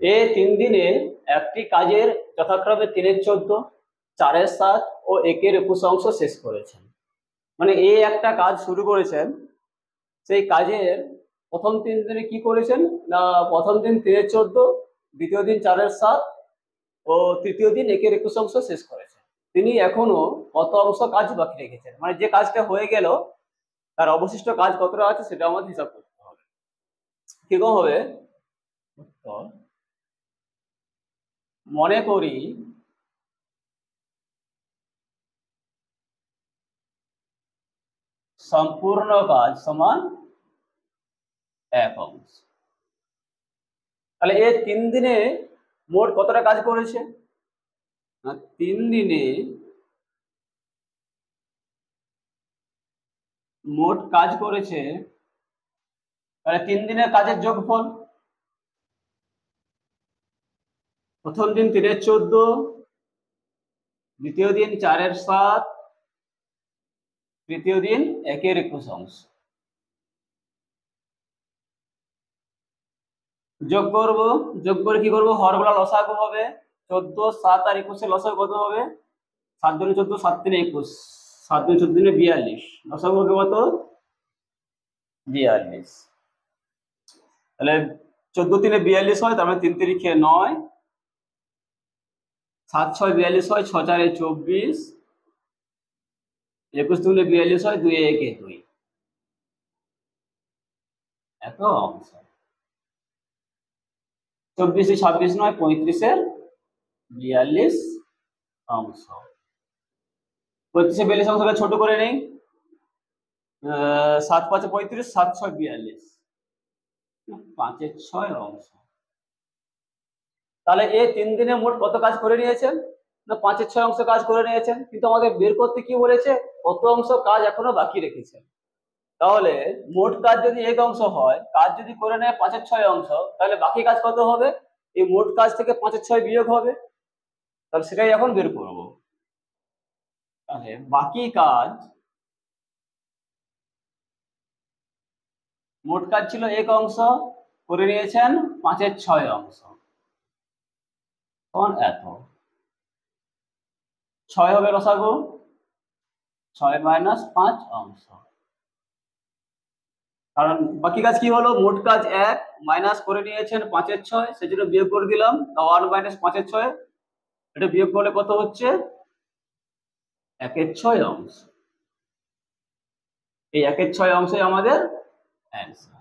এই 3 দিনে একটি কাজের যথাক্রমে 3-14, 4-7 ও 1-21 অংশ শেষ করেছেন। মানে এই একটা কাজ শুরু করেছেন, সেই কাজের প্রথম 3 দিনে কি করেছেন না, প্রথম দিন 3-14, দ্বিতীয় দিন 4-7 ও তৃতীয় দিন 1-21 অংশ শেষ করেছেন। তিনি এখনো কত অংশ কাজ বাকি রেখেছেন, মানে যে কাজটা হয়ে গেল তার অবশিষ্ট কাজ কতটা আছে সেটা আমাদের হিসাব করতে হবে। কিরকম হবে? মনে করি সম্পূর্ণ কাজ সমান 1 অংশ। তাহলে এই 3 দিনে মোট কতটা কাজ করেছে? 3 দিনে মোট কাজ করেছে, তাহলে 3 দিনের কাজের যোগফল। প্রথম দিন 3-14, দ্বিতীয় দিন 4-7, তৃতীয় দিন 1-21 অংশ। যোগ করব, যোগ করে কি করবো, হরগুলা লসাগু হবে। 14, 7 আর 21 লসাগু কত হবে? 7 দুগুণে 14, 7 তিনে 21, 7 দুগুণে 14 দিনে 42, লসাগু হবে কত? 42। তাহলে 14 তিনে 42 হয়, তার মানে 3 তিরিখে 9, 7 6 42 হয়, 6 4 24, 21 দুগুণে 42 হয়, 2 1 2, এত অংশ। 24 26 নয়, 35 42 অংশ। 35 42 অংশটা ছোট করে নেই, 7 5 35, 7 6 42, 5-6 অংশ। তাহলে এই 3 দিনে মোট কত কাজ করে নিয়েছেন না, 5-6 অংশ কাজ করে নিয়েছেন। কিন্তু আমাদের বের করতে কি বলেছে, কত অংশ কাজ এখনো বাকি রেখেছেন। তাহলে মোট কাজ যদি 1 অংশ হয়, কাজ যদি করে নেয় 5-6 অংশ, তাহলে বাকি কাজ কত হবে? এই মোট কাজ থেকে 5-6 বিয়োগ হবে। তাহলে সেটাই এখন বের করব। তাহলে বাকি কাজ, মোট কাজ ছিল 1 অংশ, করে নিয়েছেন 5-6 অংশ, তখন এত 6 হবে লসাগু, 6 - 5 অংশ। কারণ বাকি কাজ কি হলো, মোট কাজ 1, মাইনাস করে নিয়েছেন 5-6, সেজন্য বিয়োগ করে দিলাম। 1 - 5-6, এটা বিয়োগ করলে কত হচ্ছে? 1/6 অংশ। এই 1/6 অংশই আমাদের অ্যান্সার।